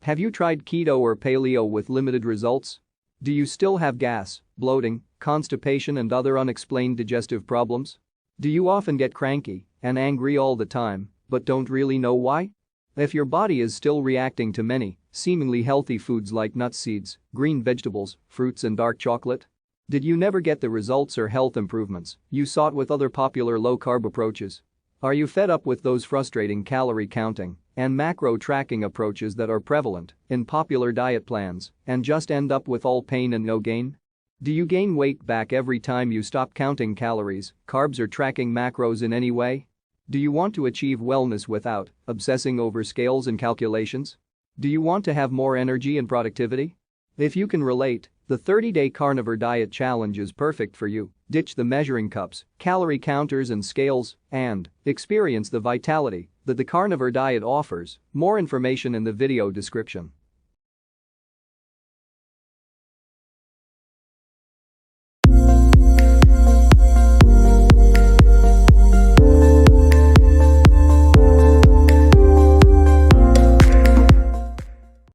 Have you tried keto or paleo with limited results? Do you still have gas, bloating, constipation and other unexplained digestive problems? Do you often get cranky and angry all the time but don't really know why? If your body is still reacting to many, seemingly healthy foods like nuts, seeds, green vegetables, fruits and dark chocolate? Did you never get the results or health improvements you sought with other popular low-carb approaches? Are you fed up with those frustrating calorie counting and macro tracking approaches that are prevalent in popular diet plans and just end up with all pain and no gain? Do you gain weight back every time you stop counting calories, carbs or tracking macros in any way? Do you want to achieve wellness without obsessing over scales and calculations? Do you want to have more energy and productivity? If you can relate, the 30-day Carnivore Diet Challenge is perfect for you. Ditch the measuring cups, calorie counters and scales, and experience the vitality that the Carnivore Diet offers. More information in the video description.